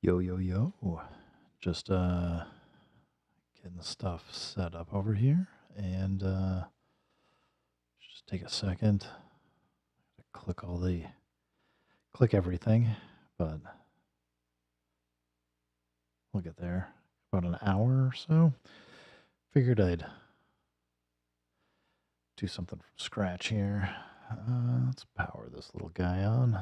Yo, yo, yo. Just getting the stuff set up over here and just take a second to click everything, but we'll get there. About an hour or so. Figured I'd do something from scratch here. Let's power this little guy on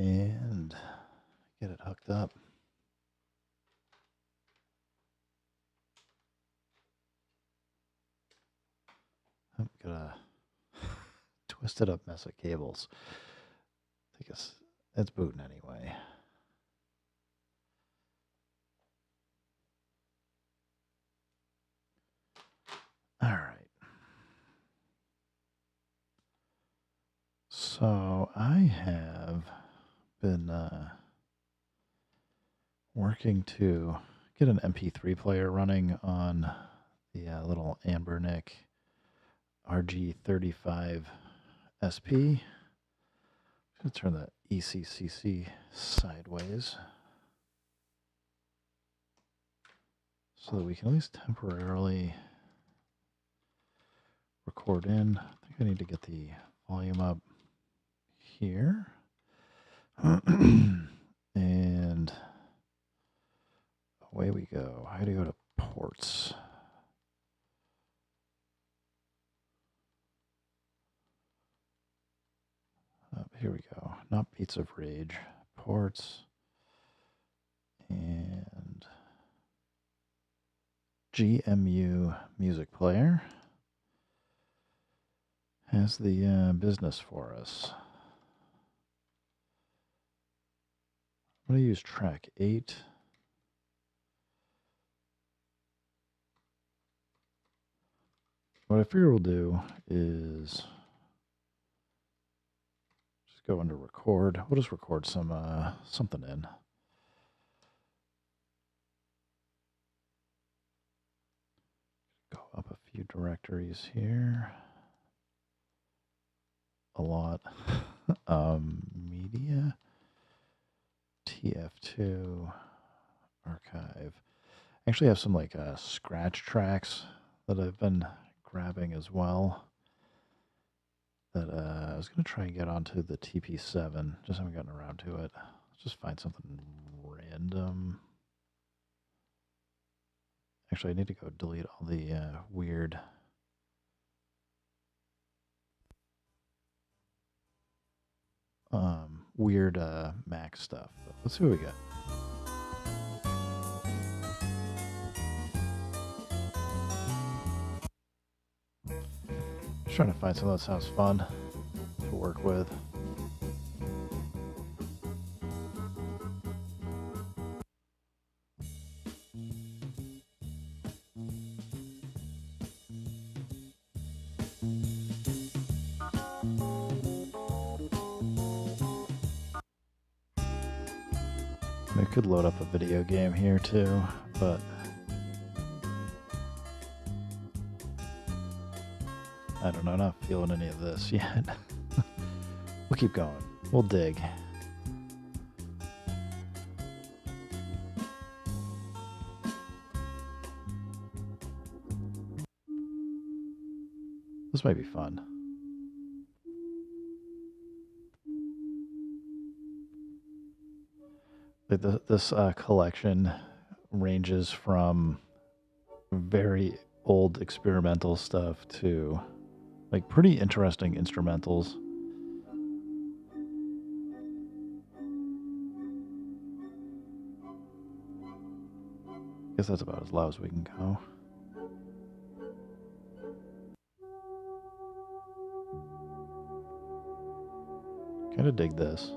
and get it hooked up. I've got a twisted up mess of cables. I guess it's booting anyway. All right. So I have been working to get an MP3 player running on the little Anbernic RG35 SP. I'm going to turn the ECCC sideways so that we can at least temporarily record in. I think I need to get the volume up here. And away we go. I got to go to ports. Here we go. Not Beats of Rage. Ports. And GMU Music Player has the business for us. I'm going to use track 8. What I figure we'll do is just go into record. We'll just record something in. Go up a few directories here. A lot. Media. TF2. Archive. I actually have some like scratch tracks that I've been grabbing as well. That I was going to try and get onto the TP7. Just haven't gotten around to it. Let's just find something random. Actually, I need to go delete all the weird Mac stuff. But let's see what we got. Just trying to find something that sounds fun to work with. I could load up a video game here too, but I don't know, not feeling any of this yet. We'll keep going. We'll dig. This might be fun. This collection ranges from very old experimental stuff to like pretty interesting instrumentals. I guess that's about as loud as we can go. Kind of dig this.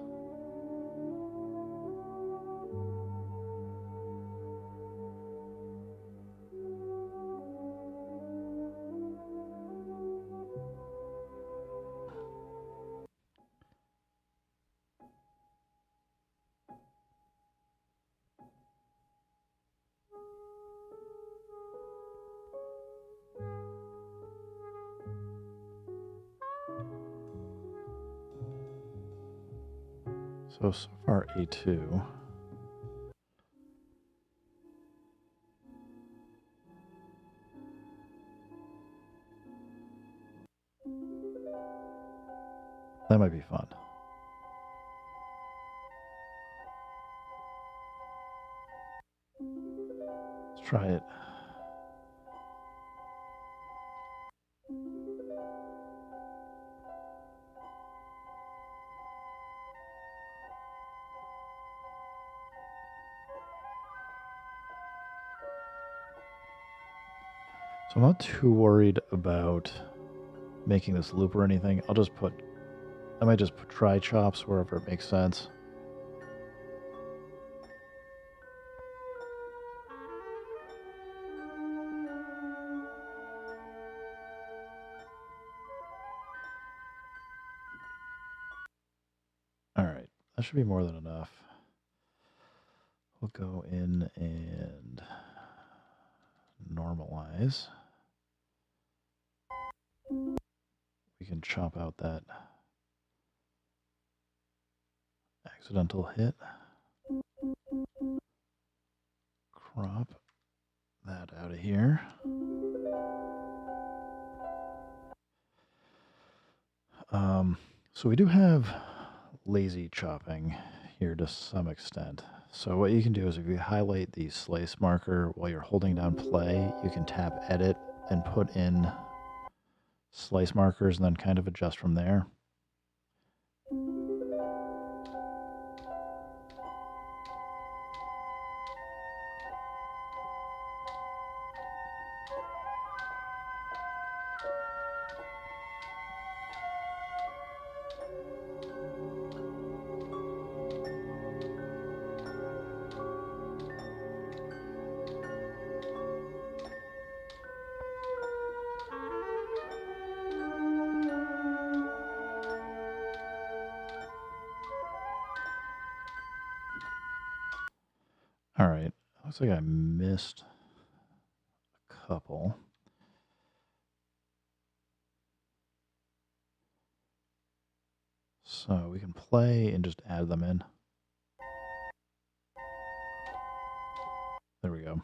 So far A2. That might be fun. Let's try it. So I'm not too worried about making this loop or anything. I might just put tri-chops wherever it makes sense. All right, that should be more than enough. We'll go in and normalize. We can chop out that accidental hit. Crop that out of here. So we do have lazy chopping here to some extent. So what you can do is if you highlight the slice marker while you're holding down play, you can tap edit and put in slice markers and then kind of adjust from there. All right, looks like I missed a couple. So we can play and just add them in. There we go.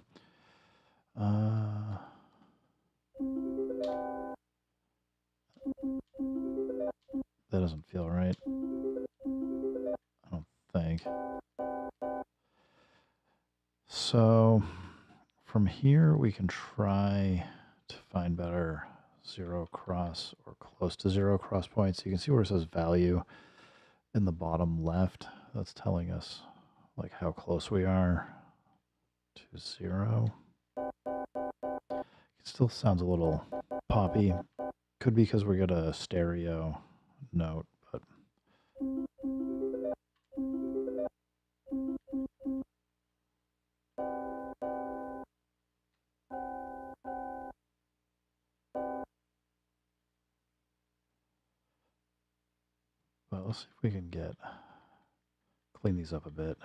That doesn't feel right. I don't think. So from here, we can try to find better zero cross or close to zero cross points. You can see where it says value in the bottom left. That's telling us like how close we are to zero. It still sounds a little poppy. Could be because we got a stereo note, but let's see if we can clean these up a bit.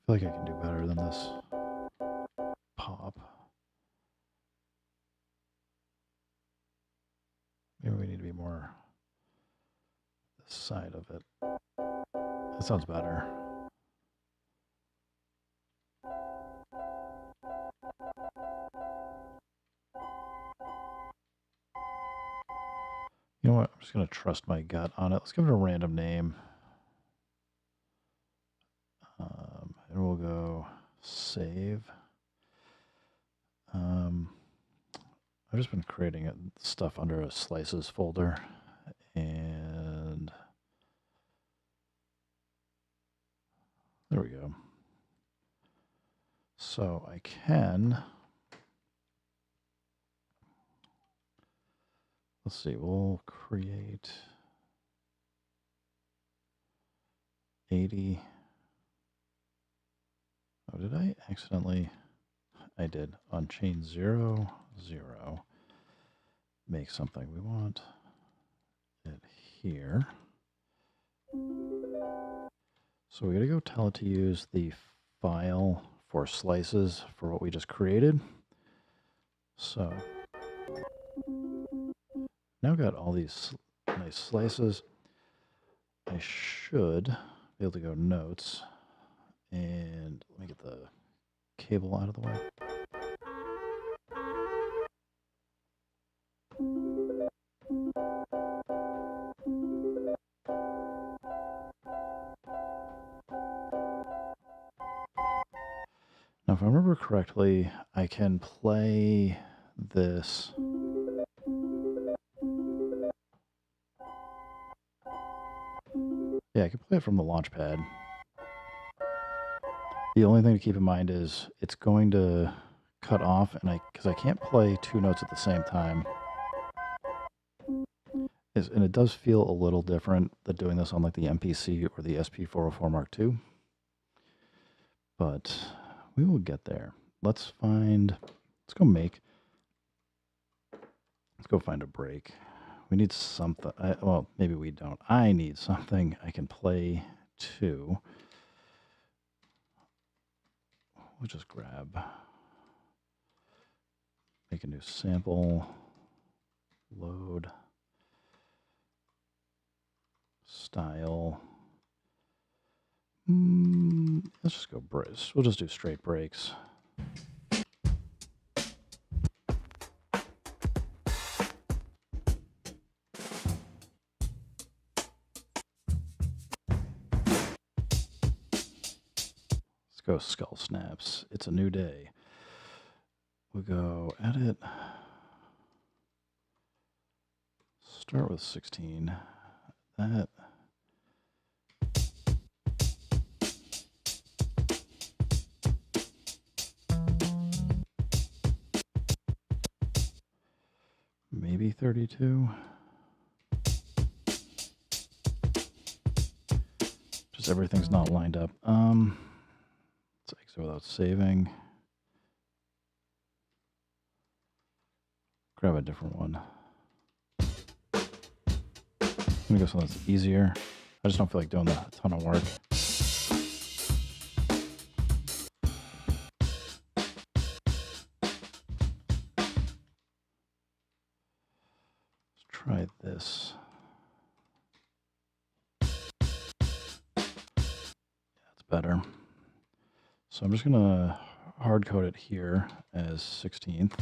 I feel like I can do better than this pop. Maybe we need to be more this side of it. That sounds better. You know what? I'm just going to trust my gut on it. Let's give it a random name. And we'll go save. I've just been creating stuff under a slices folder. And there we go. So I can... Let's see, we'll create 80. Oh, did I accidentally? I did. On chain 0, 0. Make something. We want it here. So we got to go tell it to use the file for slices for what we just created. So now got all these nice slices. I should be able to go notes, and let me get the cable out of the way. Now, if I remember correctly, I can play this. Yeah, I can play it from the Launchpad. The only thing to keep in mind is it's going to cut off, and because I can't play two notes at the same time. And it does feel a little different than doing this on like the MPC or the SP404 Mark II. But we will get there. Let's go find a break. We need something. Well, maybe we don't. I need something I can play to. We'll just make a new sample, load, style. Let's just go breaks. We'll just do straight breaks. Let's go skull snaps. It's a new day. We'll go edit. Start with 16. That. Maybe 32. Just everything's not lined up. Let's exit without saving. Grab a different one. I'm gonna go something that's easier. I just don't feel like doing a ton of work. Try this. Yeah, it's better. So I'm just gonna hard code it here as 16th.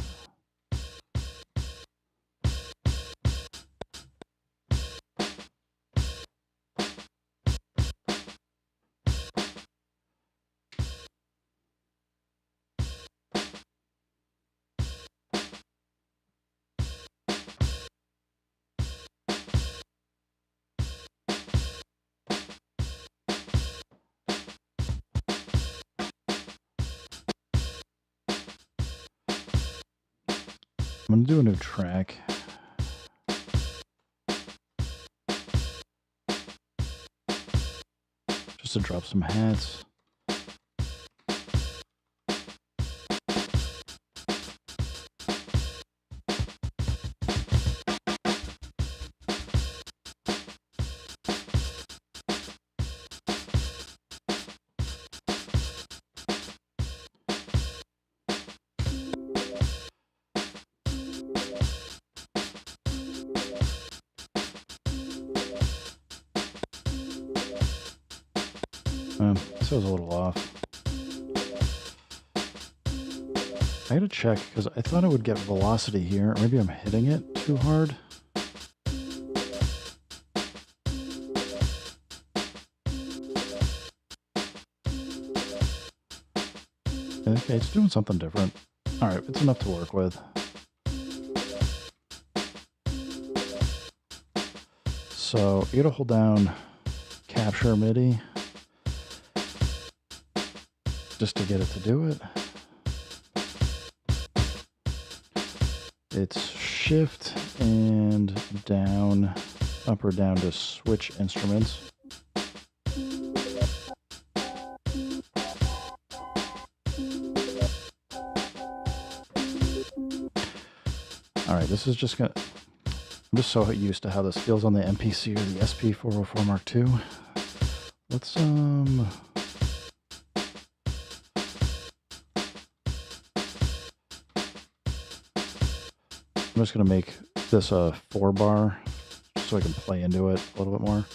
I'm going to do a new track. Just to drop some hats. This was a little off. I gotta check, because I thought it would get velocity here. Or maybe I'm hitting it too hard. Okay, it's doing something different. Alright, it's enough to work with. So, you gotta hold down Capture MIDI just to get it to do it. It's shift and down, up or down to switch instruments. Alright, this is just gonna... I'm just so used to how this feels on the MPC or the SP404 Mark II. let's I'm just gonna make this a 4-bar so I can play into it a little bit more.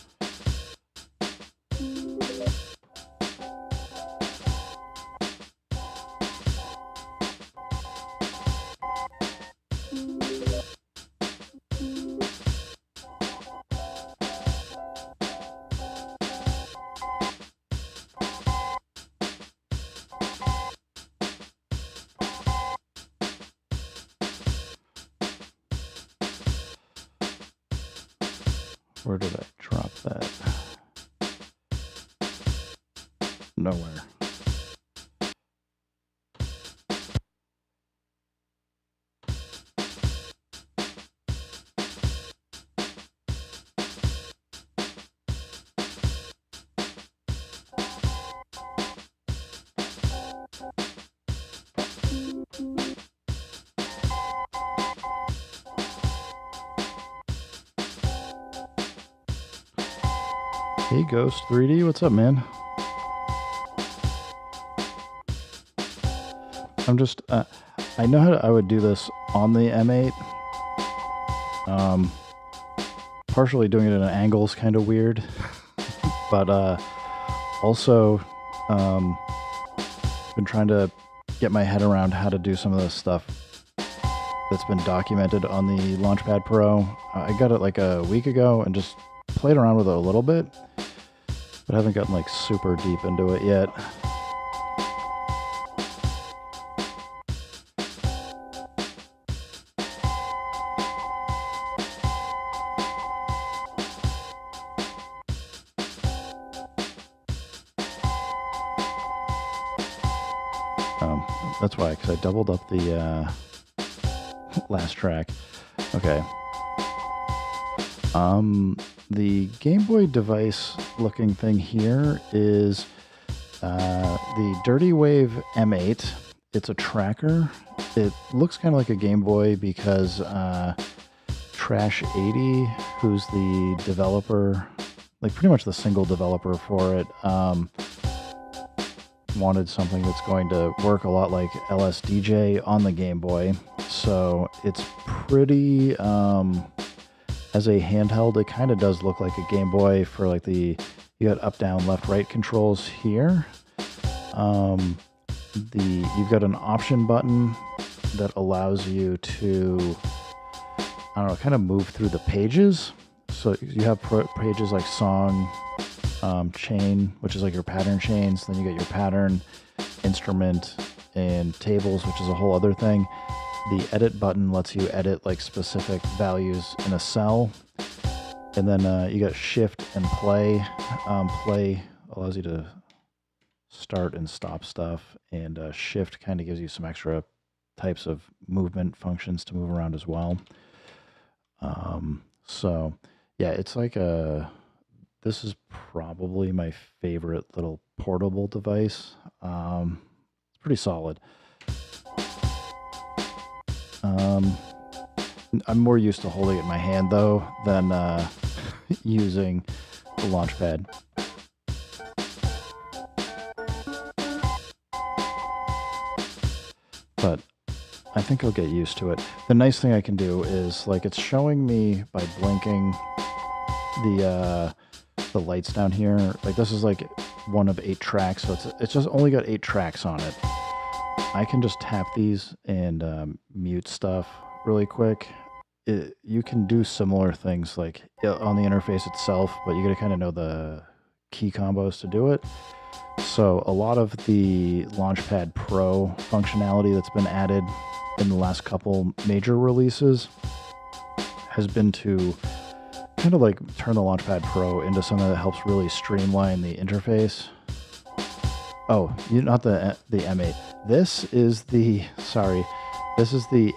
Where did I drop that? Nowhere. Hey Ghost 3D, what's up, man? I'm just, I know how I would do this on the M8. Partially doing it at an angle is kind of weird, but also been trying to get my head around how to do some of this stuff that's been documented on the Launchpad Pro. I got it like a week ago and just played around with it a little bit, but I haven't gotten like super deep into it yet. That's why, because I doubled up the last track. Okay. The Game Boy device looking thing here is the Dirty Wave M8. It's a tracker. It looks kind of like a Game Boy because Trash80, who's the developer, like pretty much the single developer for it, wanted something that's going to work a lot like LSDJ on the Game Boy. So it's pretty, as a handheld, it kind of does look like a Game Boy for like you got up, down, left, right controls here. You've got an option button that allows you to, I don't know, kind of move through the pages. So you have pages like song, chain, which is like your pattern chains. Then you get your pattern, instrument, and tables, which is a whole other thing. The edit button lets you edit like specific values in a cell. And then you got shift and play. Play allows you to start and stop stuff. And shift kind of gives you some extra types of movement functions to move around as well. So yeah, it's like this is probably my favorite little portable device. It's pretty solid. I'm more used to holding it in my hand though than using the Launchpad. But I think I'll get used to it. The nice thing I can do is like it's showing me by blinking the lights down here. Like this is like one of 8 tracks, so it's just only got 8 tracks on it. I can just tap these and mute stuff really quick. You can do similar things like on the interface itself, but you got to kind of know the key combos to do it. So a lot of the Launchpad Pro functionality that's been added in the last couple major releases has been to kind of like turn the Launchpad Pro into something that helps really streamline the interface. Oh, not the M8. This is the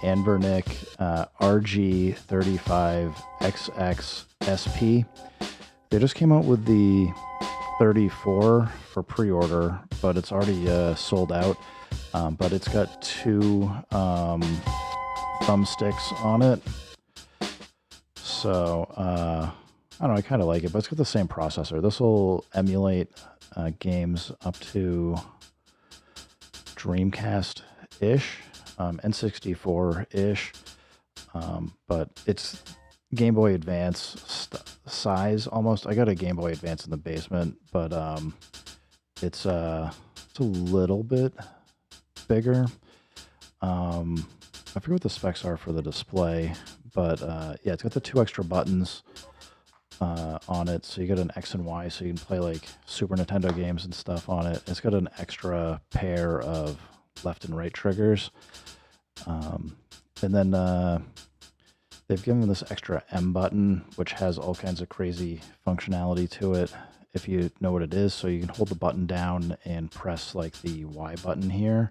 Anbernic RG35XX SP. They just came out with the 34 for pre-order, but it's already sold out. But it's got 2 thumbsticks on it. So I don't know, I kind of like it, but it's got the same processor. This will emulate games up to Dreamcast-ish, N64-ish, but it's Game Boy Advance size almost. I got a Game Boy Advance in the basement, but it's a little bit bigger. I forget what the specs are for the display, but yeah, it's got the 2 extra buttons on it, so you get an X and Y, so you can play like Super Nintendo games and stuff on it. It's got an extra pair of left and right triggers, and then they've given this extra M button, which has all kinds of crazy functionality to it, if you know what it is. So you can hold the button down and press like the Y button here.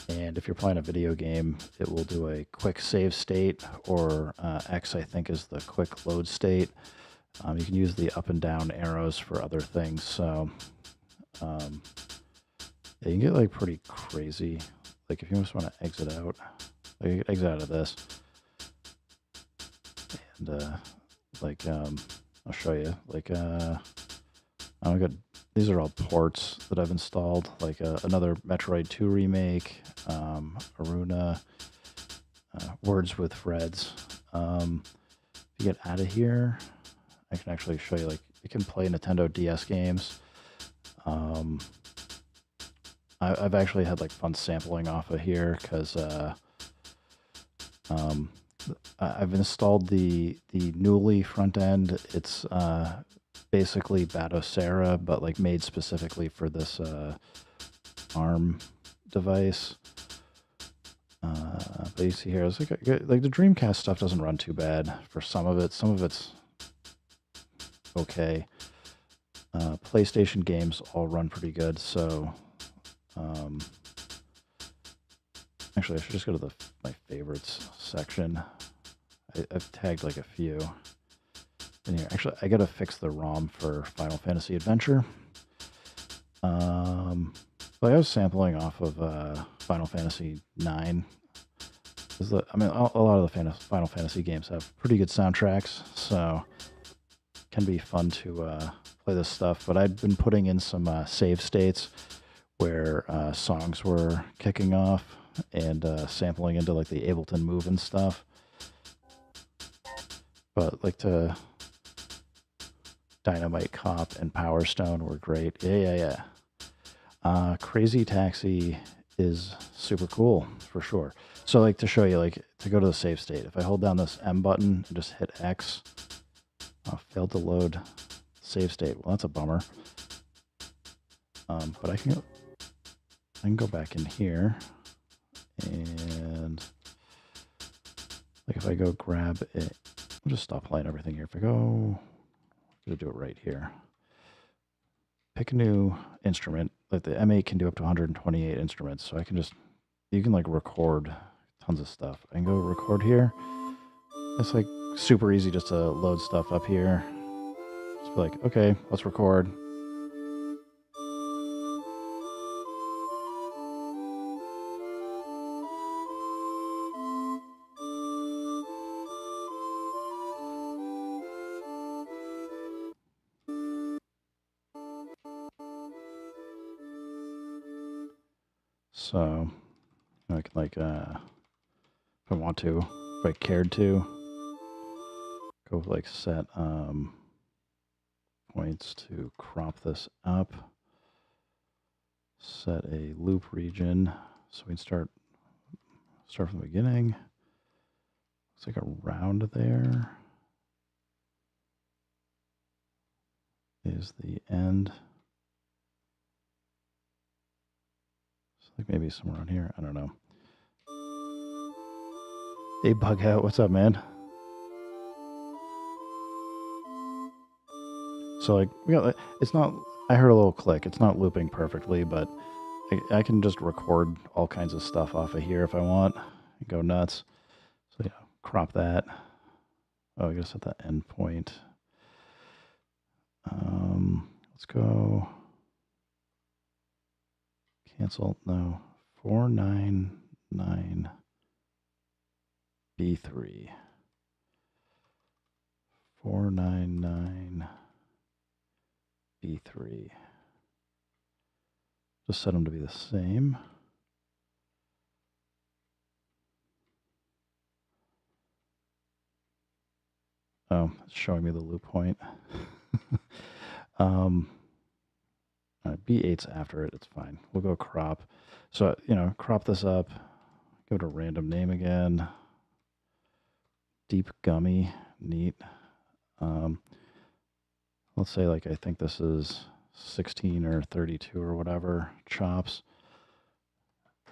And if you're playing a video game, it will do a quick save state, or X, I think, is the quick load state. You can use the up and down arrows for other things. So yeah, you can get like pretty crazy. Like if you just want to exit out, like you can exit out of this. And like I'll show you. Like I got these are all ports that I've installed. Like another Metroid 2 remake, Aruna, Words with Freds. If you get out of here, I can actually show you. Like you can play Nintendo DS games. I've actually had like fun sampling off of here because I've installed the Newly front end. It's basically Batocera, but like made specifically for this ARM device. But you see here, it's like the Dreamcast stuff doesn't run too bad for some of it. Some of it's okay. PlayStation games all run pretty good. So actually, I should just go to my favorites section. I've tagged like a few in here. Actually, I gotta fix the ROM for Final Fantasy Adventure. But I was sampling off of Final Fantasy 9. I mean, a lot of the Final Fantasy games have pretty good soundtracks, so it can be fun to play this stuff. But I'd been putting in some save states where songs were kicking off and sampling into like the Ableton Move and stuff. But like Dynamite Cop and Power Stone were great. Yeah. Crazy Taxi is super cool for sure. So like to show you, like to go to the save state, if I hold down this M button and just hit X, failed to load save state. Well, that's a bummer. But I can go back in here and like if I go grab it, I'll just stop playing everything here. If I go, I'm gonna do it right here. Pick a new instrument. Like the M8 can do up to 128 instruments, so you can like record tons of stuff. I can go record here. It's like super easy just to load stuff up here. Just be like, okay, let's record. So I can like, if I want to, if I cared to, go like set points to crop this up, set a loop region, so we can start from the beginning. It's like a round there is the end. So like maybe somewhere around here. I don't know. Hey, Bug Out, what's up, man? So like it's not. I heard a little click. It's not looping perfectly, but I can just record all kinds of stuff off of here if I want. And go nuts. So yeah, crop that. Oh, I gotta set that endpoint. Let's go. Cancel. No. 499 B3. 499B3. Just set them to be the same. Oh, it's showing me the loop point. B8's after it. It's fine. We'll go crop. So, crop this up. Give it a random name again. Deep gummy. Neat. Let's say, I think this is 16 or 32 or whatever chops.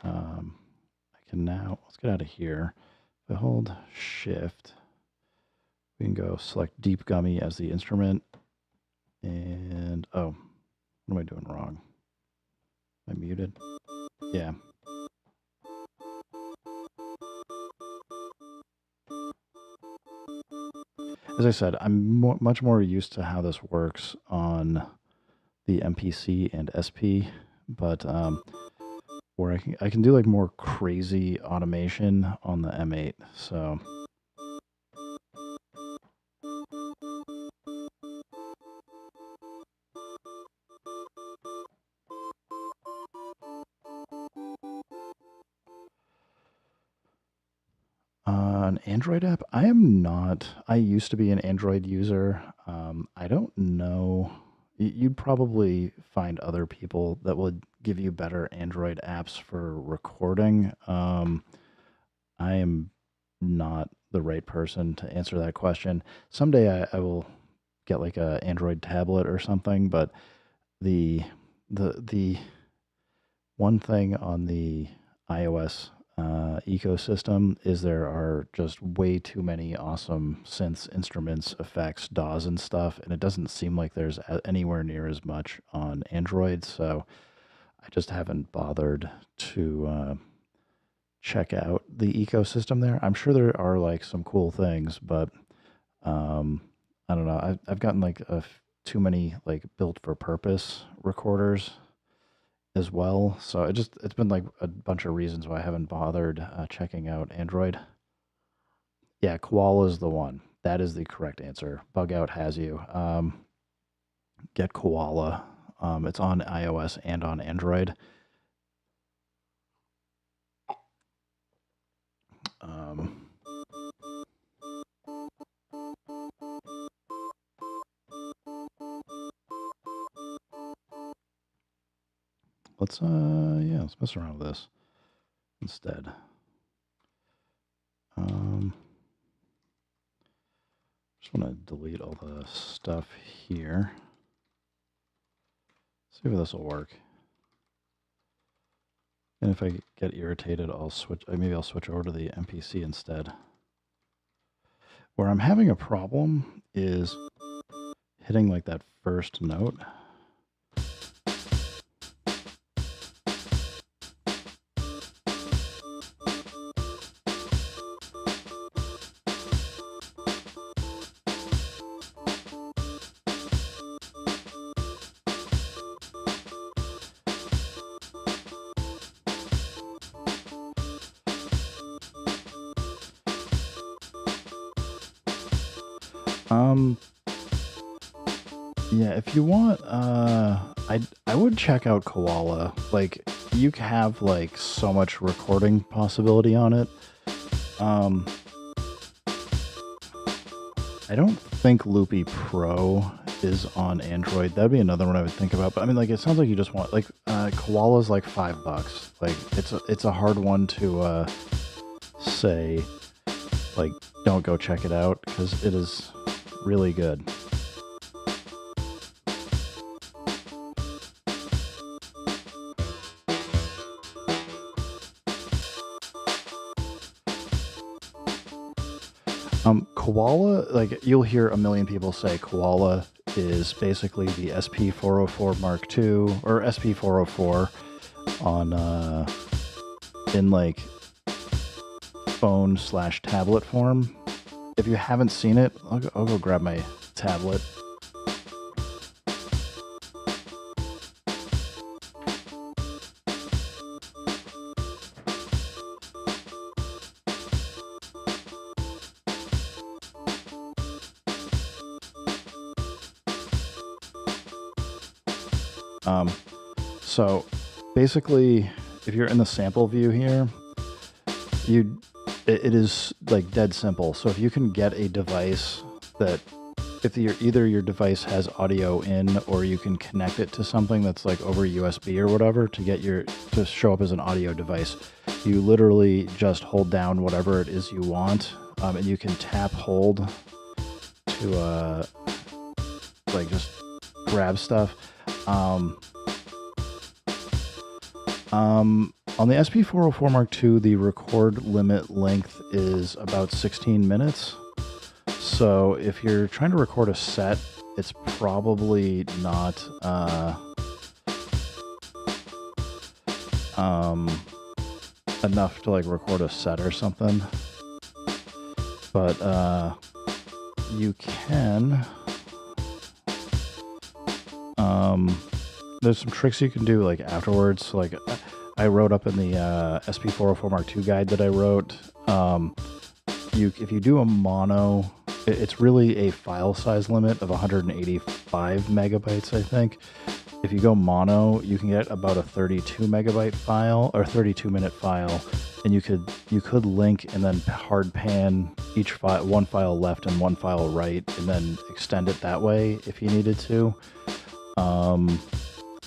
I can now, let's get out of here. If I hold shift, we can go select deep gummy as the instrument. And, oh, what am I doing wrong? Am I muted? Yeah. As I said, I'm much more used to how this works on the MPC and SP, but where I can do more crazy automation on the M8. So an Android app? I am not. I used to be an Android user. I don't know. You'd probably find other people that would give you better Android apps for recording. I am not the right person to answer that question. Someday I will get a Android tablet or something, but the one thing on the iOS ecosystem is there are just way too many awesome synths, instruments, effects, DAWs, and stuff, and it doesn't seem like there's anywhere near as much on Android, so I just haven't bothered to check out the ecosystem there. I'm sure there are some cool things, but I don't know. I've gotten too many built for purpose recorders as well. So it's been a bunch of reasons why I haven't bothered checking out Android. Yeah, Koala is the one. That is the correct answer. Bug Out has you. Get Koala. It's on iOS and on Android. Let's mess around with this instead. Just want to delete all the stuff here. See if this will work. And if I get irritated, I'll switch. Maybe I'll switch over to the MPC instead. Where I'm having a problem is hitting that first note. Yeah, if you want, I would check out Koala. You have so much recording possibility on it. I don't think Loopy Pro is on Android. That'd be another one I would think about. But I mean, it sounds like you just want Koala's $5. It's a hard one to say don't go check it out because it is really good. Koala, you'll hear a million people say Koala is basically the SP404 Mark II or SP404 on in phone/tablet form. If you haven't seen it, I'll go grab my tablet. So basically, if you're in the sample view here, it is like dead simple. So if you can get a device that if either your device has audio in, or you can connect it to something that's like over USB or whatever to show up as an audio device, you literally just hold down whatever it is you want, and you can tap hold to like just grab stuff. On the SP404 Mark II, the record limit length is about 16 minutes. So if you're trying to record a set, it's probably not enough to like record a set or something. But you can. There's some tricks you can do like afterwards. Like I wrote up in the SP404 Mark II guide that I wrote. If you do a mono, it's really a file size limit of 185 megabytes, I think. If you go mono, you can get about a 32 megabyte file or 32 minute file, and you could link and then hard pan each file, one file left and one file right, and then extend it that way if you needed to.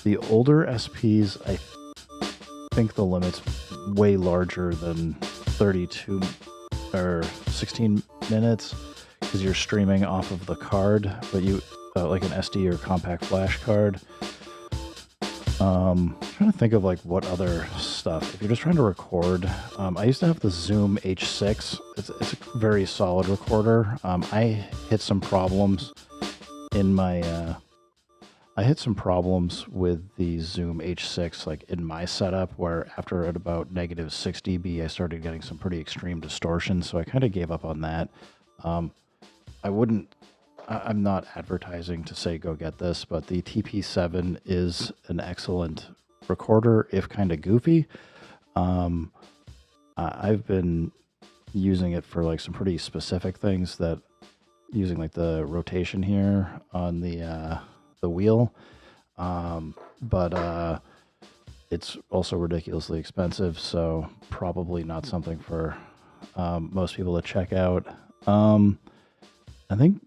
The older SPs, I think the limit's way larger than 32 or 16 minutes because you're streaming off of the card, but you like an SD or compact flash card. I'm trying to think of like what other stuff. If you're just trying to record, I used to have the Zoom H6. It's a very solid recorder. I hit some problems in my I hit some problems with the Zoom H6, like in my setup, where after at about negative 6 dB, I started getting some pretty extreme distortion. So I kind of gave up on that. I'm not advertising to say go get this, but the TP7 is an excellent recorder, if kind of goofy. I've been using it for like some pretty specific things, that using like the rotation here on the wheel, but it's also ridiculously expensive, so probably not something for most people to check out. I think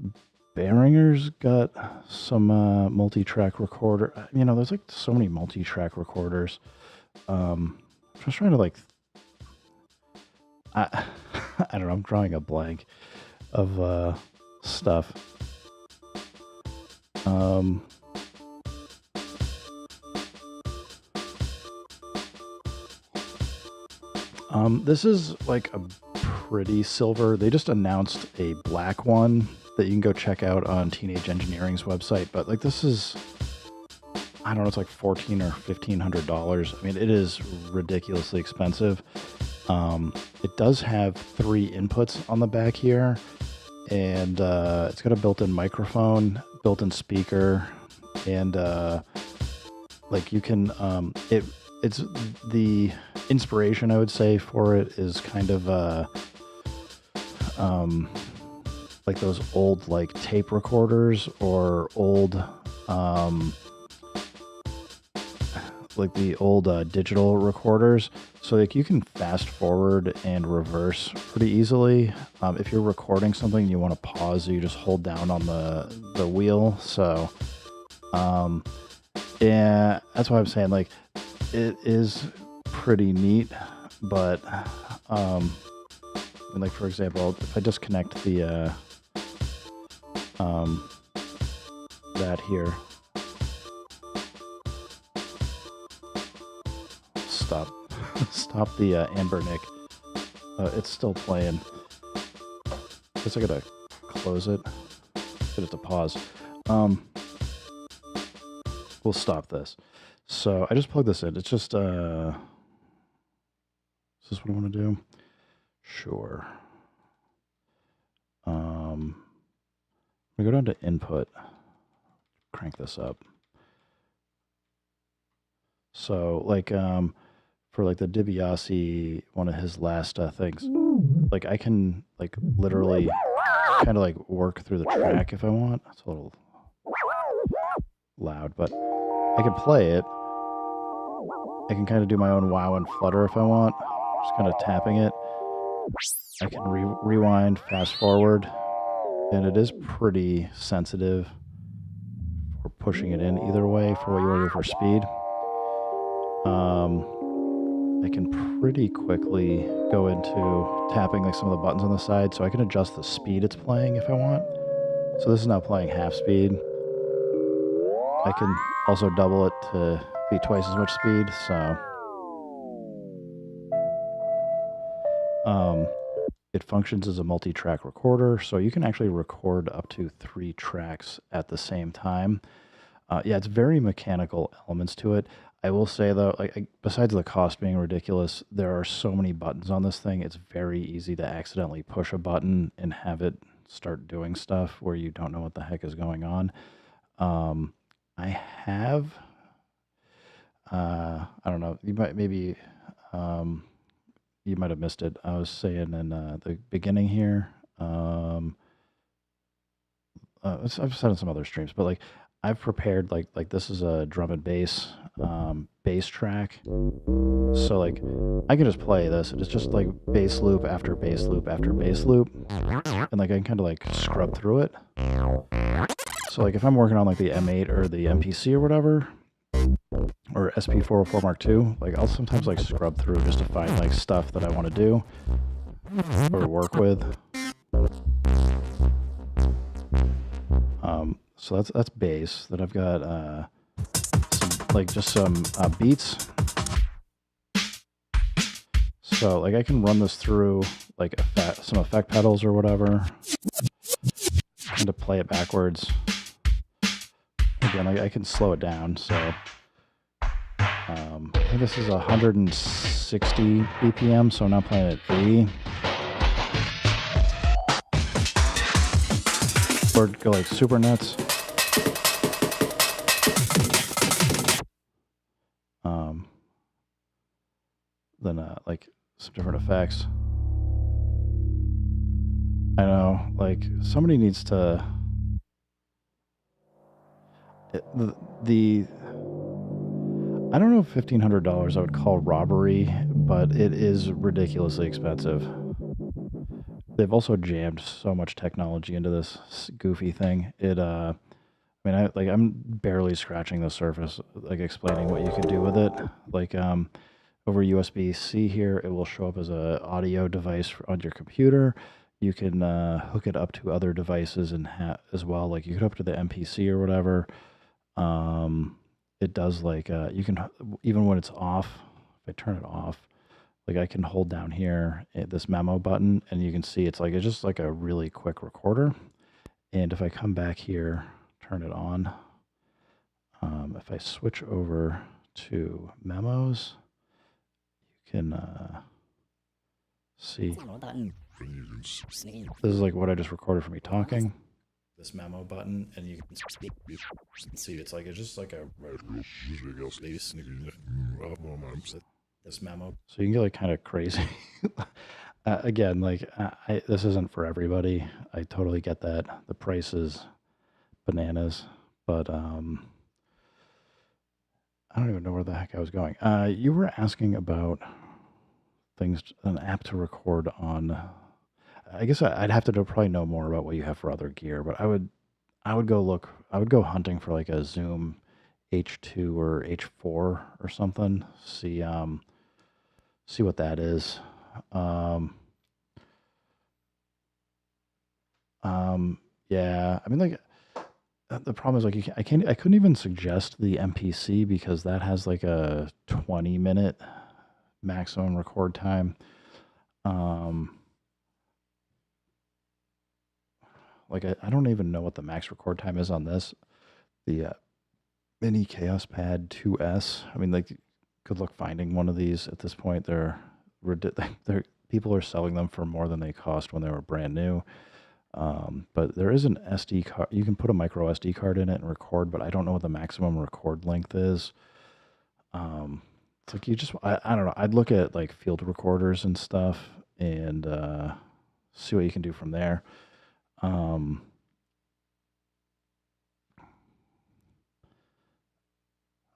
Behringer's got some multi-track recorder. You know, there's like so many multi-track recorders. I'm just trying to like, I don't know. I'm drawing a blank of stuff. This is like a pretty silver. They just announced a black one that you can go check out on Teenage Engineering's website. But like this is, I don't know, it's like $1,400 or $1,500. I mean, it is ridiculously expensive. It does have 3 inputs on the back here, and it's got a built-in microphone, built-in speaker, and like you can it's the inspiration, I would say, for it is kind of like those old like tape recorders, or old like the old digital recorders. So like you can fast forward and reverse pretty easily. If you're recording something and you want to pause, you just hold down on the wheel. So yeah, that's why I'm saying like it is pretty neat, but like for example, if I disconnect the that here, stop the Anbernic. It's still playing. Guess I gotta close it. Get it to pause. We'll stop this. So I just plugged this in. It's just is this what I want to do? Sure. We go down to input. Crank this up. So like for like the DiBiase, one of his last things, like I can like literally kind of like work through the track if I want. It's a little loud, but I can play it. I can kind of do my own wow and flutter if I want. Just kind of tapping it. I can rewind, fast forward, and it is pretty sensitive for pushing it in either way for what you want to do for speed. I can pretty quickly go into tapping like some of the buttons on the side, so I can adjust the speed it's playing if I want. So this is now playing half speed. I can also double it to be twice as much speed, so it functions as a multi-track recorder, so you can actually record up to 3 tracks at the same time. Yeah, it's very mechanical elements to it. I will say though, like besides the cost being ridiculous, there are so many buttons on this thing. It's very easy to accidentally push a button and have it start doing stuff where you don't know what the heck is going on. I have, I don't know, you might maybe, you might have missed it. I was saying in the beginning here, I've said in some other streams, but like I've prepared like this is a drum and bass track. So like I can just play this and it's just like bass loop after bass loop after bass loop, and like I can kind of like scrub through it. So like if I'm working on like the M8 or the MPC or whatever, or SP404 Mark II, like I'll sometimes like scrub through just to find like stuff that I want to do or work with. So that's bass. Then I've got some beats. So like I can run this through like some effect pedals or whatever, and to play it backwards. Again, like I can slow it down. So I think this is 160 BPM, so I'm not playing at 80. Or go like super nuts. Then like some different effects. I know, like somebody needs to. The I don't know if $1,500 I would call robbery, but it is ridiculously expensive. They've also jammed so much technology into this goofy thing. I mean, I'm barely scratching the surface, like explaining what you can do with it. Like, over USB-C here, it will show up as a audio device on your computer. You can hook it up to other devices and as well. Like you can hook up to the MPC or whatever. It does like you can even when it's off. If I turn it off, like I can hold down here this memo button, and you can see it's just like a really quick recorder. And if I come back here, turn it on. If I switch over to memos, you can see. This is like what I just recorded for me talking. This memo button, and you can see it's just like a this memo. So you can get like kind of crazy. Again, like this isn't for everybody. I totally get that. The price is bananas, but I don't even know where the heck I was going. You were asking about an app to record on. I guess I'd have to probably know more about what you have for other gear, but I would go hunting for like a Zoom H2 or H4 or something. See what that is. Yeah, I mean, like the problem is like I couldn't even suggest the MPC because that has like a 20-minute maximum record time. Like I don't even know what the max record time is on this. The Mini Chaos Pad 2S. I mean, like, good luck finding one of these at this point. They're people are selling them for more than they cost when they were brand new. But there is an SD card. You can put a micro SD card in it and record, but I don't know what the maximum record length is. It's like I don't know. I'd look at like field recorders and stuff and see what you can do from there.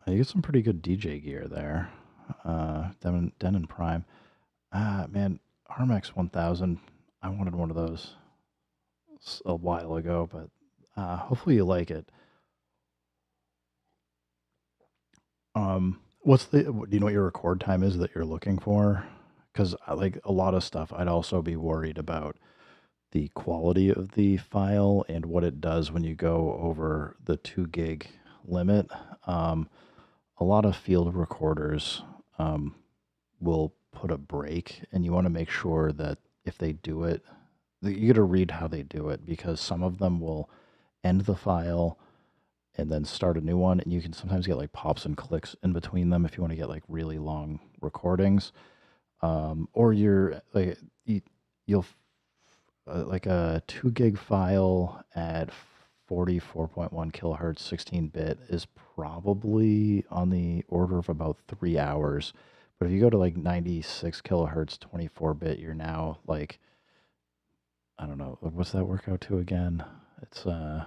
You get some pretty good DJ gear there. Denon Prime. Man, Armex 1000. I wanted one of those a while ago, but hopefully you like it. Do you know what your record time is that you're looking for? Because like a lot of stuff, I'd also be worried about the quality of the file and what it does when you go over the 2 gig limit. Um, a lot of field recorders will put a break, and you want to make sure that if they do it, you got to read how they do it because some of them will end the file and then start a new one, and you can sometimes get like pops and clicks in between them if you want to get like really long recordings. Or you're like you'll like a 2 gig file at 44.1 kilohertz 16-bit is probably on the order of about 3 hours. But if you go to like 96 kilohertz 24-bit, you're now like, I don't know, what's that work out to again? It's hour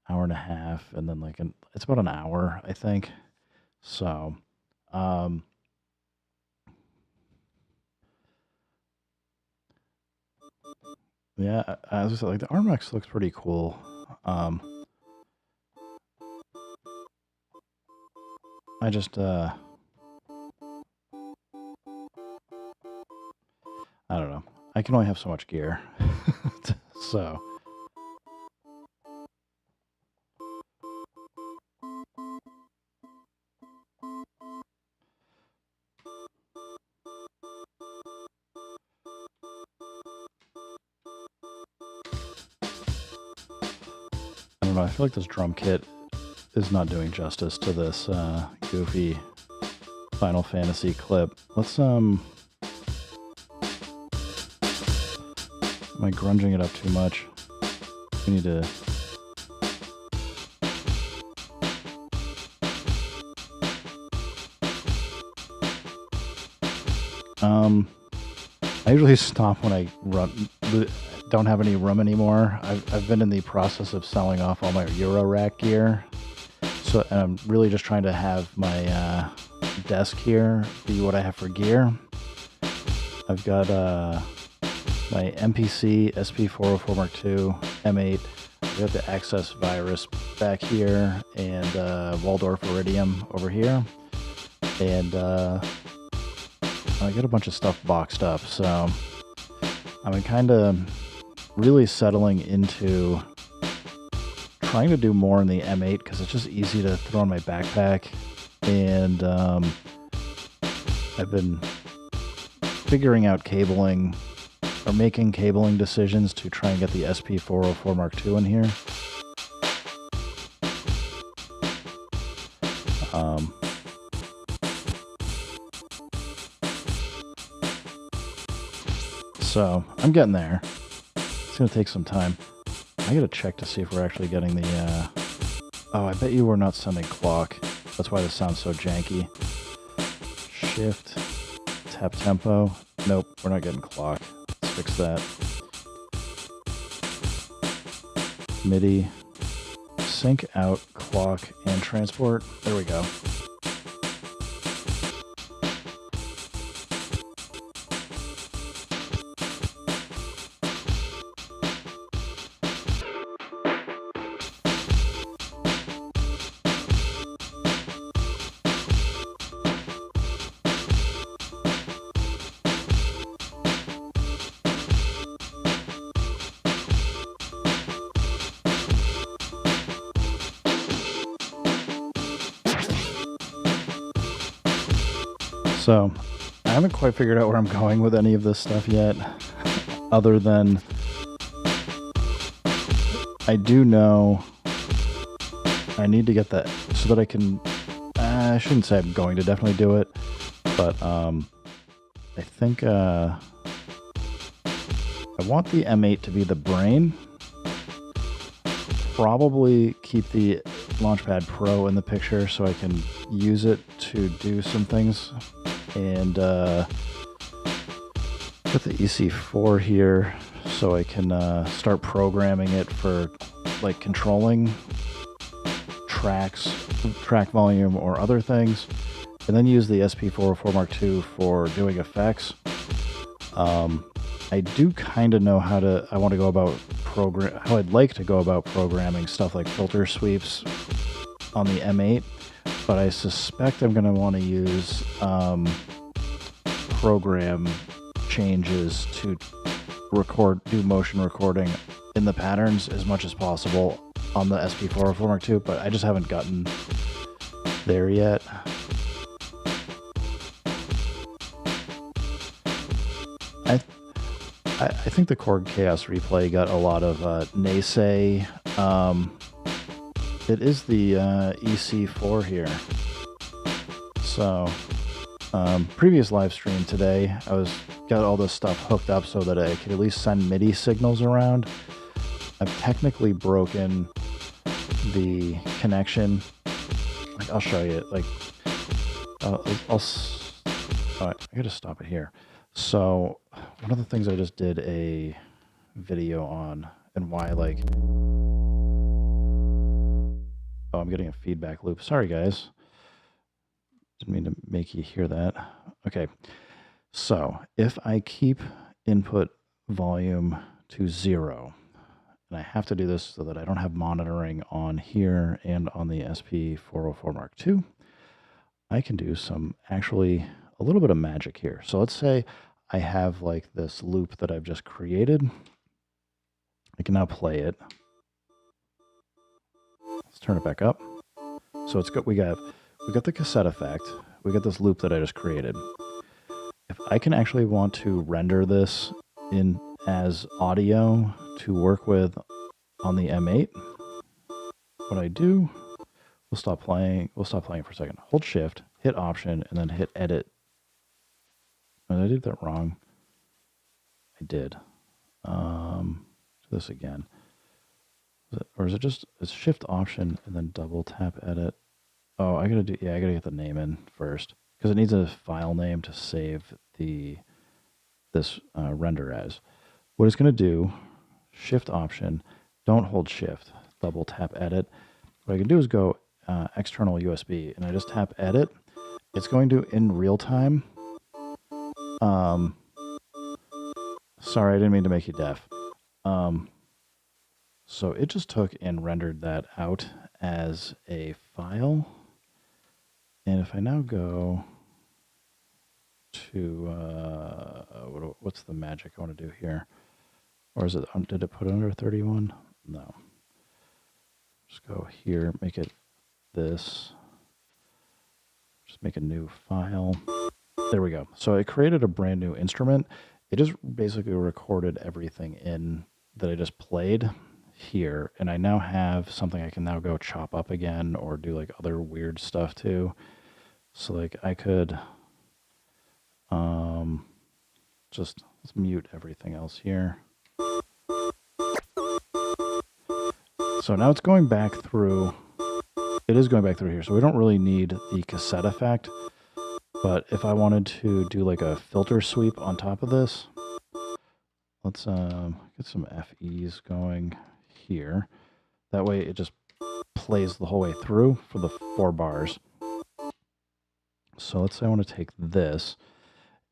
and a half, and then like it's about an hour, I think. So, um, yeah, as I said, like the Armax looks pretty cool. Um, I just, I don't know. I can only have so much gear, so. I don't know. I feel like this drum kit is not doing justice to this goofy Final Fantasy clip. Let's Am I grunging it up too much? We need to. I usually stop when I don't have any room anymore. I've been in the process of selling off all my Eurorack gear, so and I'm really just trying to have my desk here be what I have for gear. I've got my MPC SP404 Mark II M8. I've got the Access Virus back here, and Waldorf Iridium over here, and I got a bunch of stuff boxed up, so I'm kind of really settling into trying to do more in the M8 because it's just easy to throw in my backpack, and I've been figuring out cabling or making cabling decisions to try and get the SP404 Mark II in here. So I'm getting there. It's going to take some time. I got to check to see if we're actually getting the... Oh, I bet you we're not sending clock. That's why this sounds so janky. Shift. Tap tempo. Nope, we're not getting clock. Let's fix that. MIDI. Sync out, clock, and transport. There we go. So, I haven't quite figured out where I'm going with any of this stuff yet, other than I do know I need to get that so that I can, I shouldn't say I'm going to definitely do it, but I think I want the M8 to be the brain, probably keep the Launchpad Pro in the picture so I can use it to do some things. And put the EC4 here so I can start programming it for like controlling tracks, track volume, or other things, and then use the SP404 Mark II for doing effects. I do kind of know how I want to go about how I'd like to go about programming stuff like filter sweeps on the M8, but I suspect I'm going to want to use program changes to do motion recording in the patterns as much as possible on the SP404 Mark II, but I just haven't gotten there yet. I think the Korg Chaos Replay got a lot of naysay. It is the EC4 here. So, previous live stream today, I got all this stuff hooked up so that I could at least send MIDI signals around. I've technically broken the connection. Like, I'll show you. Like, I gotta stop it here. So, one of the things I just did a video on, and why, like, oh, I'm getting a feedback loop. Sorry, guys. Didn't mean to make you hear that. Okay. So, if I keep input volume to 0, and I have to do this so that I don't have monitoring on here and on the SP404 Mark II, I can do a little bit of magic here. So let's say I have like this loop that I've just created. I can now play it. Let's turn it back up. So it's good. We got the cassette effect. We got this loop that I just created. If I can actually want to render this in as audio to work with on the M8, what I do, we'll stop playing for a second. Hold Shift, hit Option, and then hit Edit. And I did that wrong. I did. Do this again. Or is it just it's Shift Option and then double tap Edit? Oh, I gotta get the name in first because it needs a file name to save this render as. What it's gonna do, Shift Option, don't hold Shift, double tap Edit. What I can do is go external USB, and I just tap Edit. It's going to in real time. Sorry, I didn't mean to make you deaf. So it just took and rendered that out as a file. And if I now go to, what's the magic I want to do here? Or is it, did it put under 31? No. Just go here, make it this. Just make a new file. There we go. So it created a brand new instrument. It just basically recorded everything in that I just played here. And I now have something I can now go chop up again or do like other weird stuff too. So like I could let's mute everything else here. So now it's going back through. It is going back through here. So we don't really need the cassette effect. But if I wanted to do like a filter sweep on top of this, let's get some FEs going here. That way it just plays the whole way through for the 4 bars. So let's say I want to take this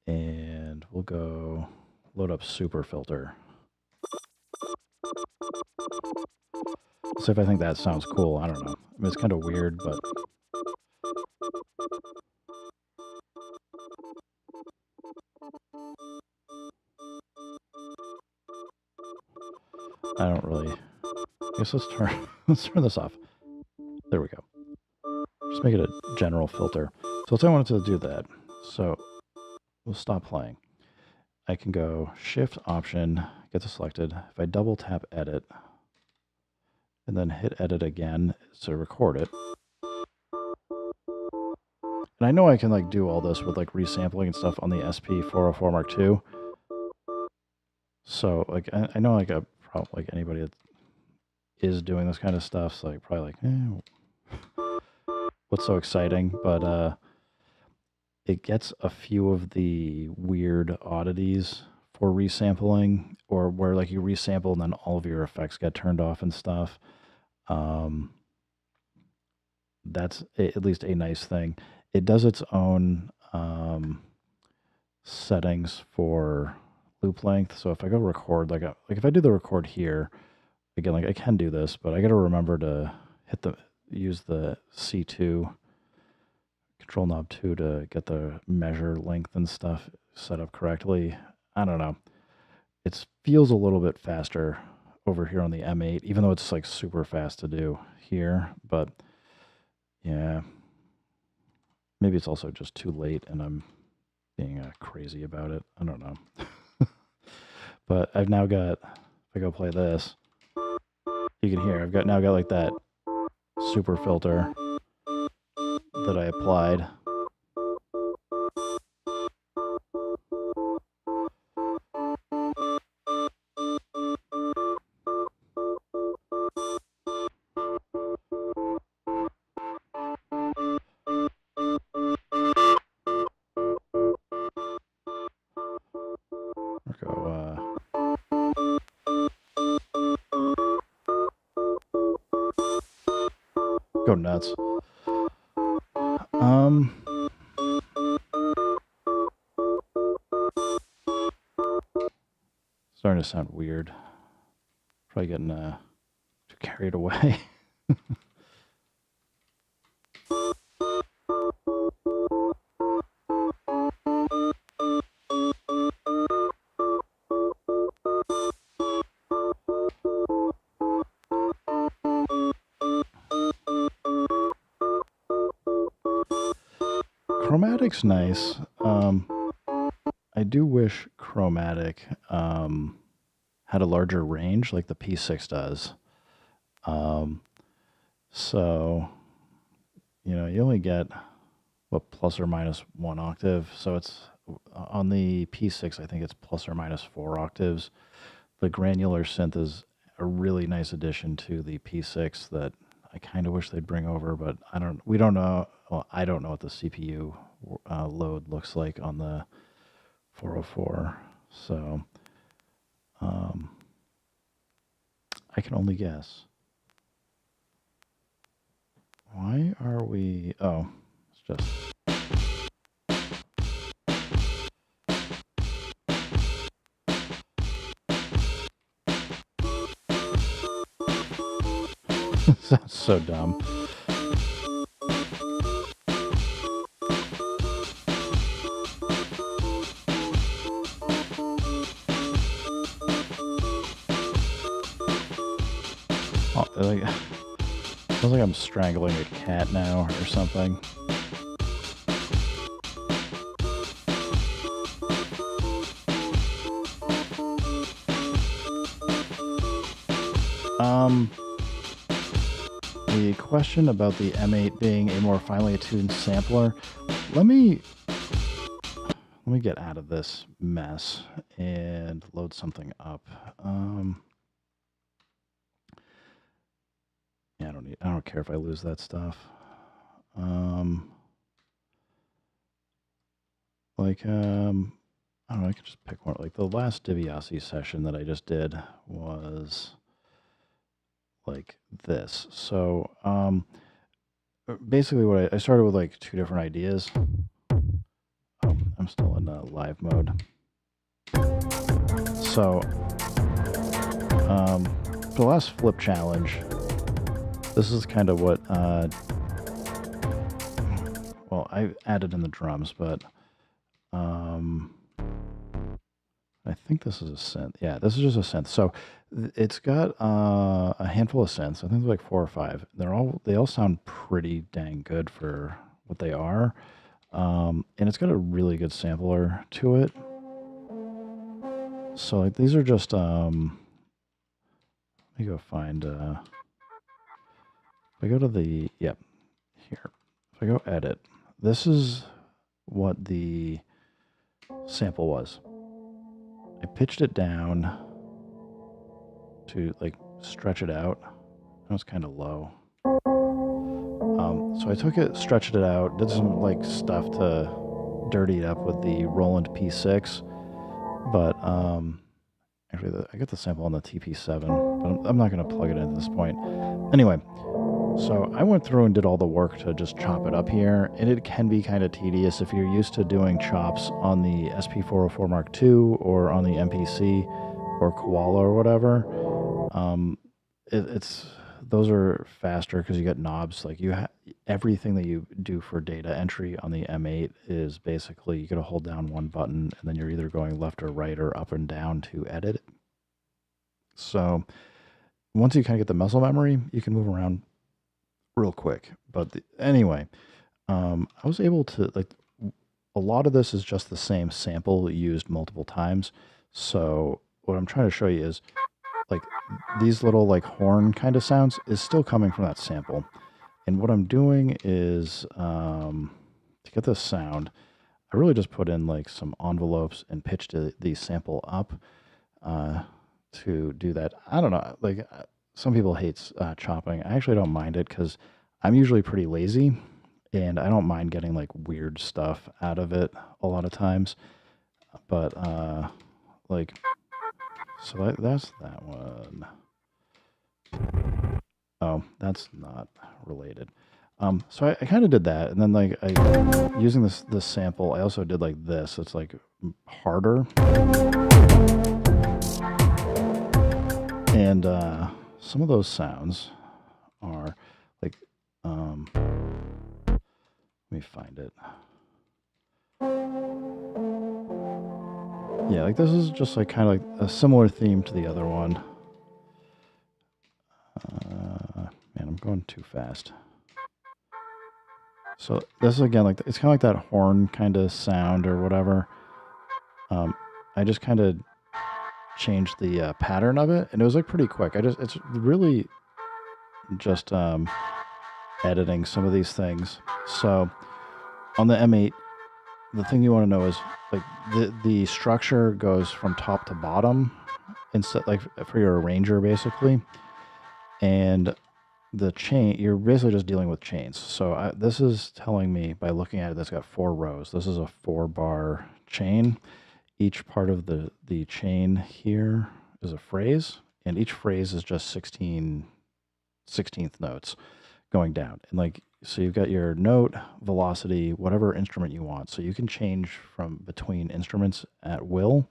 and we'll go load up Super Filter. See if I think that sounds cool. I don't know. I mean, it's kind of weird, but I don't really. I guess let's turn this off. There we go. Just make it a general filter. So let's say I wanted to do that. So we'll stop playing. I can go Shift Option, get this selected. If I double tap Edit, and then hit Edit again to record it. And I know I can like do all this with like resampling and stuff on the SP404 Mark II. So like I know like like anybody that is doing this kind of stuff, so like probably like, what's so exciting? But it gets a few of the weird oddities for resampling, or where like you resample and then all of your effects get turned off and stuff. that's at least a nice thing. It does its own settings for loop length. So if I go record, like if I do the record here, again, like I can do this, but I got to remember to use the C2 control knob 2 to get the measure length and stuff set up correctly. I don't know. It feels a little bit faster over here on the M8, even though it's like super fast to do here. But yeah, maybe it's also just too late and I'm being crazy about it. I don't know. But I've now got, if I go play this, you can hear I've now got like that super filter that I applied. Go nuts. Starting to sound weird. Probably getting too carried away. Chromatic's nice. I do wish Chromatic had a larger range like the P6 does. So, you know, you only get, what, plus or minus 1 octave. So it's, on the P6, I think it's plus or minus 4 octaves. The granular synth is a really nice addition to the P6 that I kind of wish they'd bring over, but we don't know. Well, I don't know what the CPU load looks like on the 404. So I can only guess. Why are we... Oh, it's just... Sounds so dumb. Oh, like, sounds like I'm strangling a cat now or something. The question about the M8 being a more finely attuned sampler, let me get out of this mess and load something up. Yeah, I don't care if I lose that stuff. I don't know, I could just pick one. Like the last DiBiase session that I just did was like this. So basically what I started with like 2 different ideas. Oh, I'm still in live mode. So for the last flip challenge, this is kind of what well, I added in the drums, but I think this is a synth. Yeah, this is just a synth. So it's got a handful of synths. I think like 4 or 5. They all sound pretty dang good for what they are. And it's got a really good sampler to it. So like these are just let me go find if I go to the here. If I go edit, this is what the sample was. I pitched it down to like stretch it out. That was kind of low. So I took it, stretched it out, did some like stuff to dirty it up with the Roland P6. But actually, I got the sample on the TP7, but I'm not going to plug it in at this point. Anyway, So I went through and did all the work to just chop it up here, and it can be kind of tedious if you're used to doing chops on the SP404 Mark II or on the MPC or Koala or whatever. It's those are faster because you get knobs. Like everything that you do for data entry on the M8 is basically you got to hold down one button, and then you're either going left or right or up and down to edit it. So once you kind of get the muscle memory, you can move around real quick. But anyway, I was able to a lot of this is just the same sample used multiple times. So what I'm trying to show you is like these little like horn kind of sounds is still coming from that sample. And what I'm doing is to get this sound, I really just put in like some envelopes and pitched the sample up to do that. I don't know, like some people hate chopping. I actually don't mind it because I'm usually pretty lazy and I don't mind getting like weird stuff out of it a lot of times. But like, so that's that one. Oh, that's not related. So I kind of did that, and then like using this sample, I also did like this. It's like harder, and some of those sounds are like, let me find it. Yeah, like this is just like kind of like a similar theme to the other one. Man, I'm going too fast. So this is again like it's kind of like that horn kind of sound or whatever. I just kind of changed the pattern of it, and it was like pretty quick. It's really just editing some of these things. So on the M8, the thing you want to know is like the structure goes from top to bottom, instead like for your arranger basically, and the chain, you're basically just dealing with chains. So this is telling me by looking at it, that's got 4 rows. This is a 4-bar chain. Each part of the chain here is a phrase, and each phrase is just 16th notes going down. And like, so you've got your note, velocity, whatever instrument you want. So you can change from between instruments at will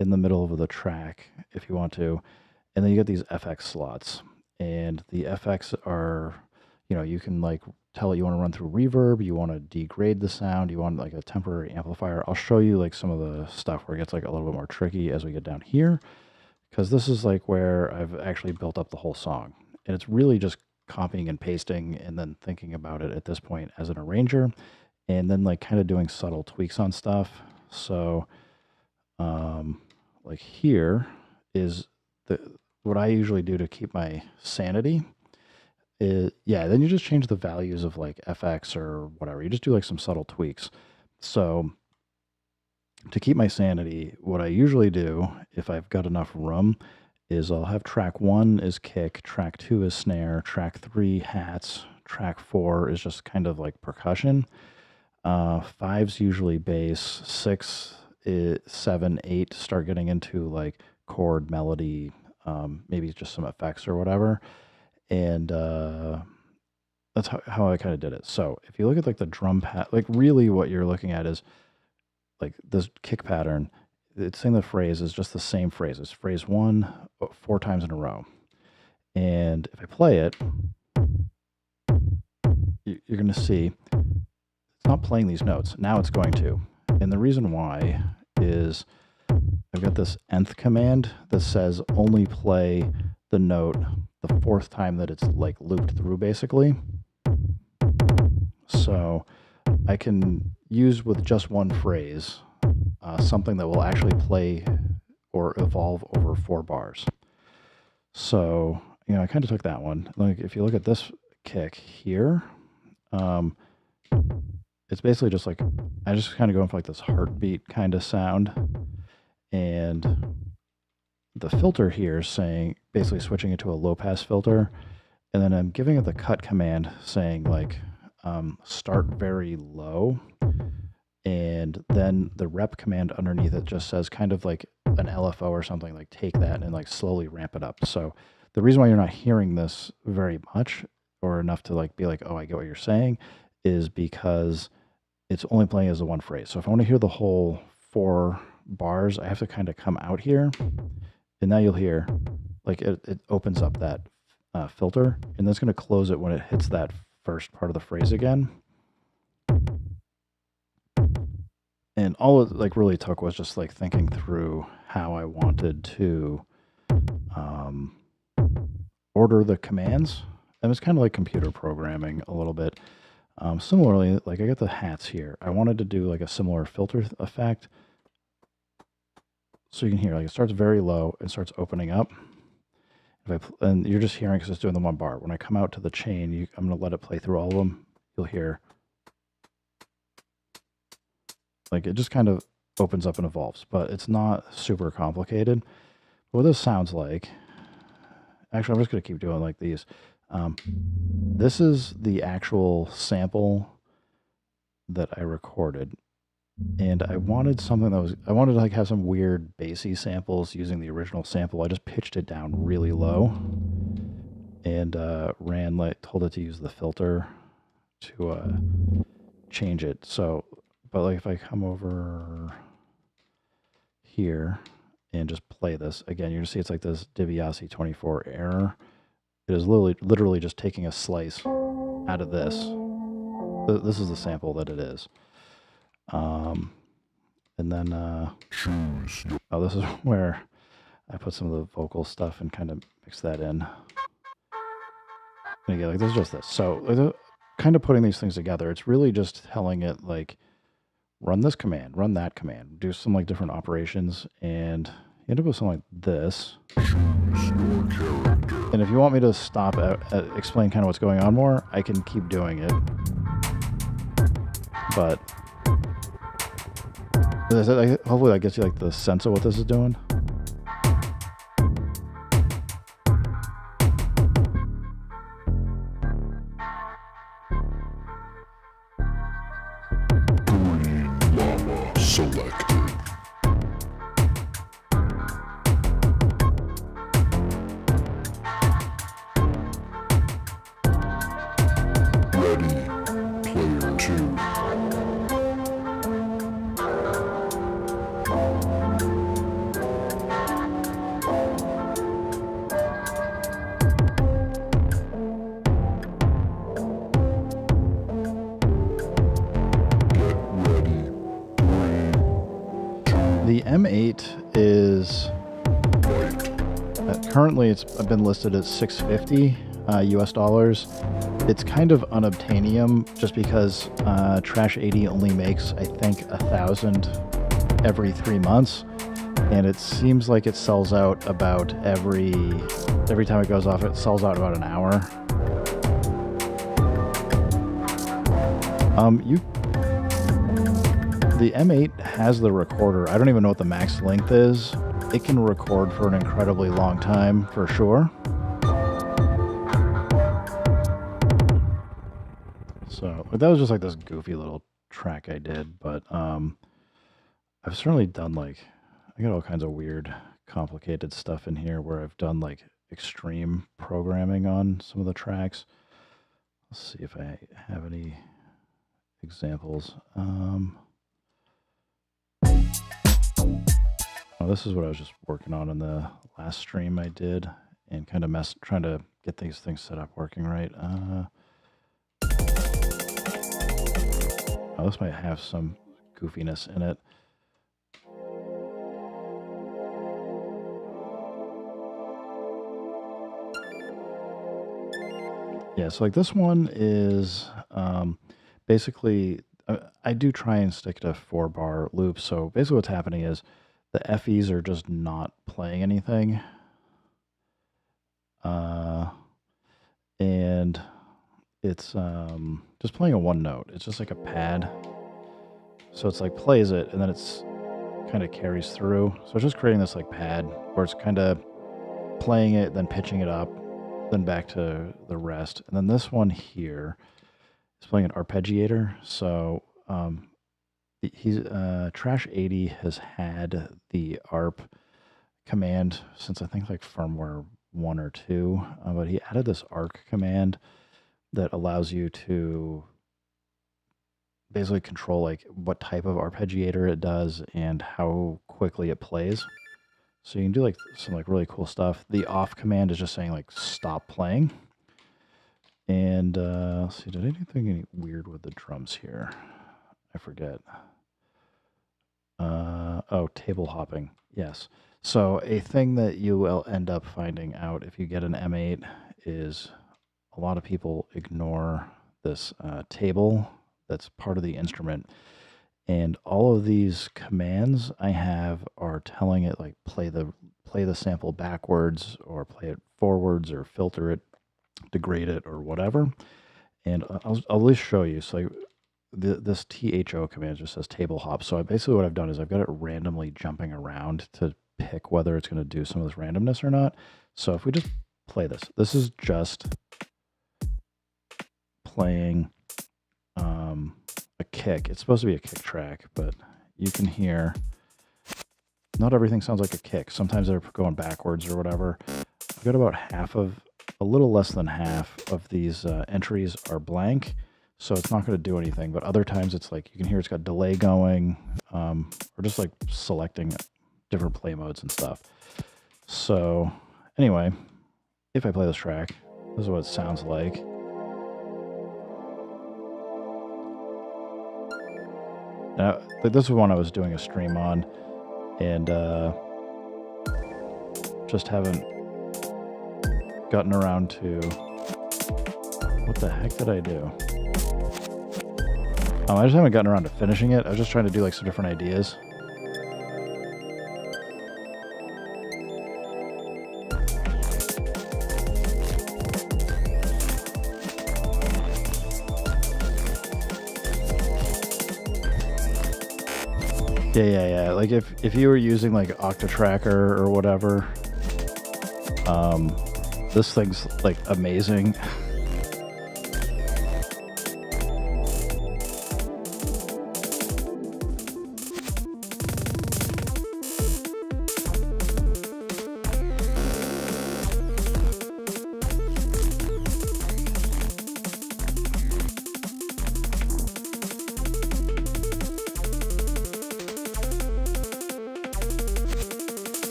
in the middle of the track if you want to. And then you get these FX slots. And the FX are, you can like tell it you want to run through reverb, you want to degrade the sound, you want like a temporary amplifier. I'll show you like some of the stuff where it gets like a little bit more tricky as we get down here, because this is like where I've actually built up the whole song. And it's really just copying and pasting and then thinking about it at this point as an arranger, and then like kind of doing subtle tweaks on stuff. So like here is what I usually do to keep my sanity is, yeah, then you just change the values of like FX or whatever. You just do like some subtle tweaks. So to keep my sanity, what I usually do if I've got enough room is I'll have track 1 is kick, track 2 is snare, track 3 hats, track 4 is just kind of like percussion. 5's usually bass, 6, 7, 8 start getting into like chord, melody, maybe just some effects or whatever. And that's how I kind of did it. So if you look at like the drum pat, like really what you're looking at is like this kick pattern. It's saying the phrase is just the same phrase. It's phrase 1 4 times in a row. And if I play it, you're going to see it's not playing these notes. Now it's going to. And the reason why is I've got this nth command that says only play the note the 4th time that it's like looped through basically. So I can use with just one phrase something that will actually play or evolve over 4 bars. So, I kind of took that one. Like if you look at this kick here, it's basically just like, I just kind of going for like this heartbeat kind of sound. And the filter here is saying, basically switching it to a low pass filter. And then I'm giving it the cut command saying like, start very low. And then the rep command underneath it just says kind of like an LFO or something, like take that and like slowly ramp it up. So the reason why you're not hearing this very much or enough to like be like, oh, I get what you're saying, is because it's only playing as the one phrase. So if I want to hear the whole 4 bars, I have to kind of come out here, and now you'll hear like it opens up that filter, and that's going to close it when it hits that first part of the phrase again. And all it like really took was just like thinking through how I wanted to order the commands. And it's kind of like computer programming a little bit. Similarly, like I got the hats here. I wanted to do like a similar filter effect. So you can hear like it starts very low and starts opening up. And you're just hearing because it's doing the 1 bar. When I come out to the chain, I'm going to let it play through all of them. You'll hear like it just kind of opens up and evolves, but it's not super complicated. What this sounds like, actually, I'm just going to keep doing like these. This is the actual sample that I recorded, and I wanted something that was, I wanted to like have some weird bassy samples using the original sample. I just pitched it down really low, and told it to use the filter to change it. So, but like if I come over here and just play this again, you're gonna see it's like this DiBiase 24 error. It is literally just taking a slice out of this. This is the sample that it is. And then, oh, this is where I put some of the vocal stuff and kind of mix that in. And again, like this is just this. So kind of putting these things together, it's really just telling it like, run this command, run that command, do some like different operations, and you end up with something like this. And if you want me to stop explain kind of what's going on more, I can keep doing it. But hopefully that gets you like the sense of what this is doing. Selected. Ready, player 2. The M8 is currently it's been listed at $650 US dollars. It's kind of unobtainium just because Trash 80 only makes I think 1,000 every 3 months, and it seems like it sells out about every time it goes off. It sells out about an hour. The M8 has the recorder. I don't even know what the max length is. It can record for an incredibly long time, for sure. So that was just like this goofy little track I did, but I've certainly done like, I got all kinds of weird, complicated stuff in here where I've done like extreme programming on some of the tracks. Let's see if I have any examples. Oh, this is what I was just working on in the last stream I did, and kind of trying to get these things set up working right. Oh, this might have some goofiness in it. Yeah, so like this one is basically, I do try and stick to 4-bar loops. So basically what's happening is the FEs are just not playing anything. And it's just playing a 1 note. It's just like a pad. So it's like plays it and then it's kind of carries through. So it's just creating this like pad where it's kind of playing it, then pitching it up, then back to the rest. And then this one here is playing an arpeggiator. So Trash 80 has had the ARP command since I think like firmware 1 or 2, but he added this arc command, that allows you to basically control like what type of arpeggiator it does and how quickly it plays. So you can do like some like really cool stuff. The off command is just saying like stop playing. And let's see, did I do anything weird with the drums here? I forget. Oh, table hopping. Yes. So a thing that you will end up finding out if you get an M8 is a lot of people ignore this table that's part of the instrument. And all of these commands I have are telling it like play the sample backwards or play it forwards or filter it, degrade it or whatever. And I'll at least show you. So this THO command just says table hop. So basically what I've done is I've got it randomly jumping around to pick whether it's going to do some of this randomness or not. So if we just play this is just playing a kick. It's supposed to be a kick track, but you can hear not everything sounds like a kick. Sometimes they're going backwards or whatever. I've got about a little less than half of these entries are blank, so it's not going to do anything. But other times it's like you can hear it's got delay going, or just like selecting different play modes and stuff. So anyway, if I play this track, this is what it sounds like. Now, this is one I was doing a stream on, and just haven't gotten around to... What the heck did I do? I just haven't gotten around to finishing it. I was just trying to do like some different ideas. Yeah. Like if you were using like Octatracker or whatever, this thing's like amazing.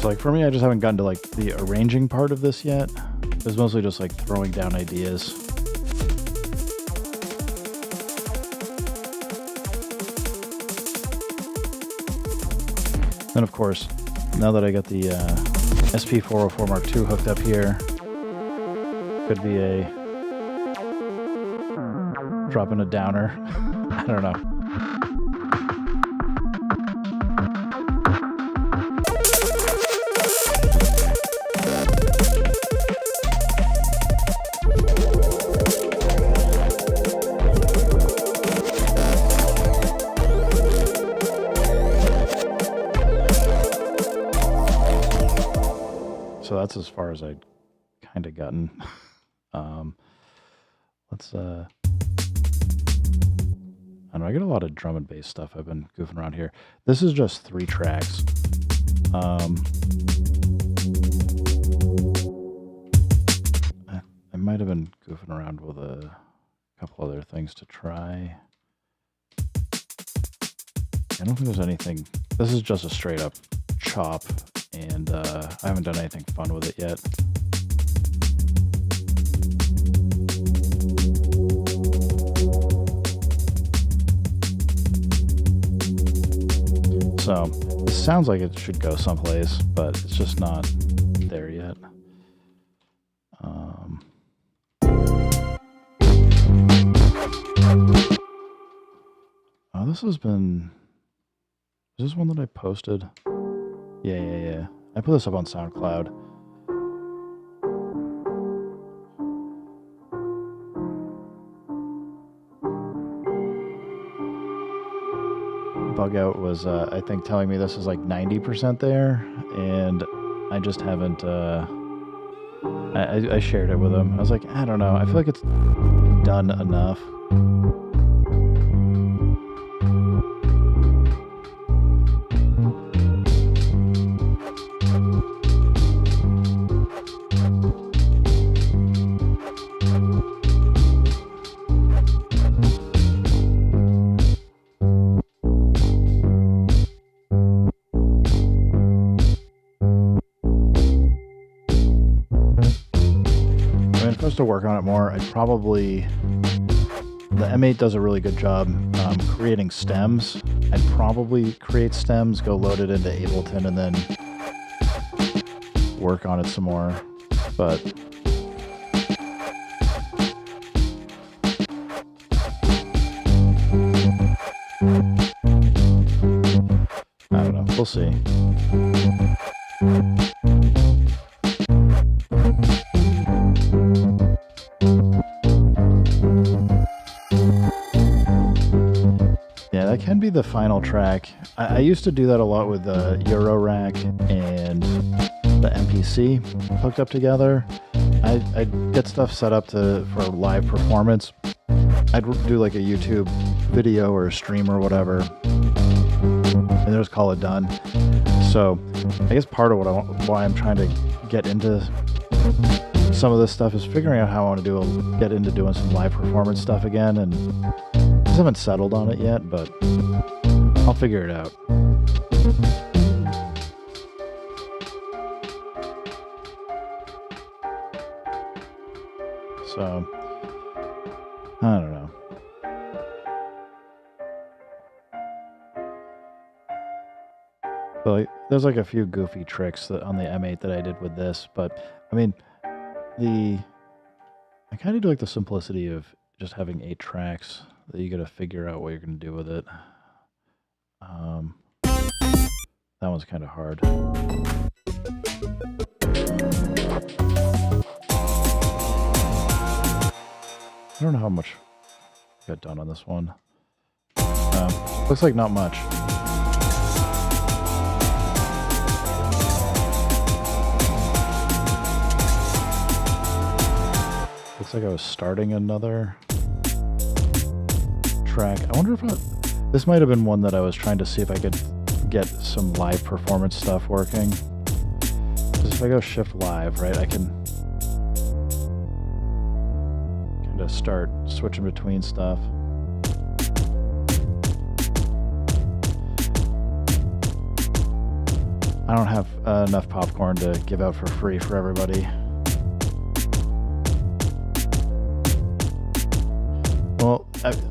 Like for me, I just haven't gotten to like the arranging part of this yet. It's mostly just like throwing down ideas. Then of course, now that I got the SP404 Mark II hooked up here, could be a dropping a downer. I don't know. So that's as far as I'd kind of gotten. Let's I don't know, I get a lot of drum and bass stuff. I've been goofing around here. This is just 3 tracks. I might have been goofing around with a couple other things to try. I don't think there's anything. This is just a straight up chop, and I haven't done anything fun with it yet. So this sounds like it should go someplace, but it's just not there yet. Oh, this has been... Is this one that I posted? Yeah. I put this up on SoundCloud. Bug Out was, I think, telling me this is like 90% there, and I just haven't, I shared it with him. I was like, I don't know, I feel like it's done enough. was to work on it more, I'd probably... The M8 does a really good job creating stems. I'd probably create stems, go load it into Ableton, and then work on it some more. But I don't know. We'll see. Yeah, that can be the final track. I used to do that a lot with the Eurorack and the MPC hooked up together. I'd get stuff set up for live performance. I'd do like a YouTube video or a stream or whatever, and just call it done. So I guess part of why I'm trying to get into some of this stuff is figuring out how I want to get into doing some live performance stuff again, and I haven't settled on it yet, but I'll figure it out. So I don't know. But there's like a few goofy tricks on the M8 that I did with this, but I mean, I kind of do like the simplicity of just having 8 tracks that you got to figure out what you're going to do with it. That one's kind of hard. I don't know how much got done on this one. Looks like not much. Looks like I was starting another track. I wonder if this might have been one that I was trying to see if I could get some live performance stuff working. Because if I go shift live, right, I can kind of start switching between stuff. I don't have enough popcorn to give out for free for everybody. Well,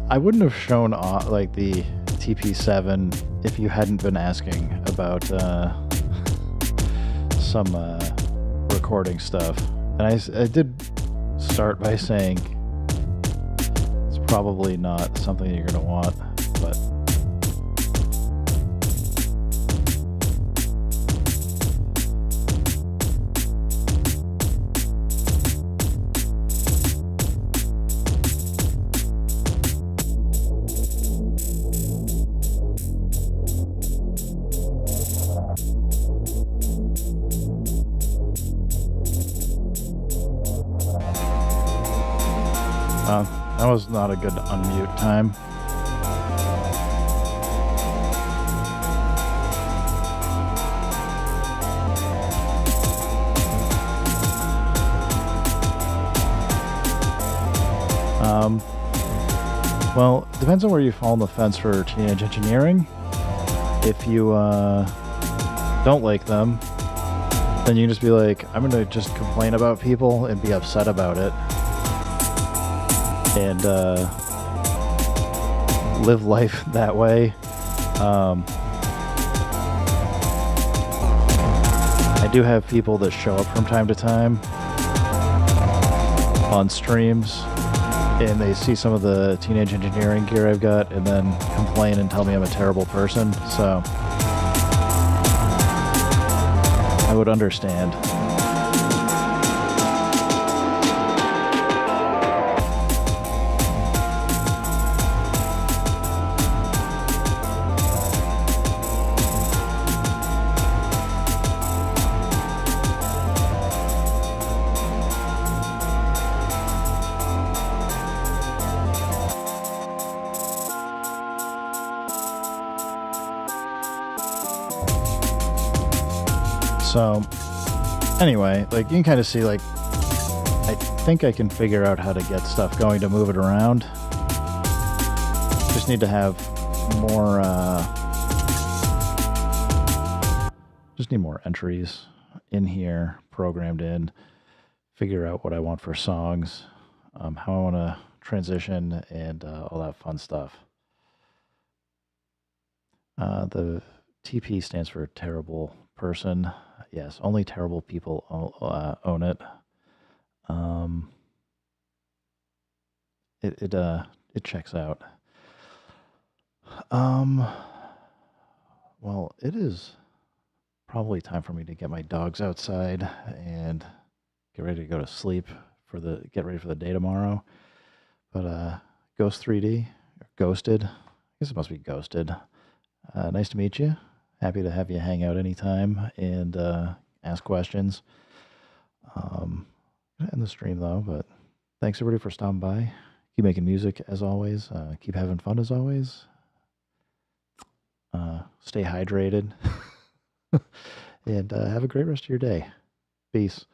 I wouldn't have shown like the TP7 if you hadn't been asking about some recording stuff. And I did start by saying it's probably not something you're going to want, but that was not a good unmute time. Well, it depends on where you fall on the fence for Teenage Engineering. If you don't like them, then you can just be like, I'm going to just complain about people and be upset about it. And live life that way. I do have people that show up from time to time on streams, and they see some of the Teenage Engineering gear I've got and then complain and tell me I'm a terrible person, so I would understand. So, anyway, like, you can kind of see, like, I think I can figure out how to get stuff going to move it around. Just need to have more, just need more entries in here, programmed in. figure out what I want for songs, how I want to transition, and all that fun stuff. The TP stands for terrible person. Yes, only terrible people own it. Um, it checks out. Um, well, it is probably time for me to get my dogs outside and get ready to go to sleep get ready for the day tomorrow. But Ghost 3D, or Ghosted, I guess it must be Ghosted. Nice to meet you. Happy to have you hang out anytime and ask questions. Gonna end the stream though, but thanks everybody for stopping by. Keep making music as always. Keep having fun as always. Stay hydrated. And have a great rest of your day. Peace.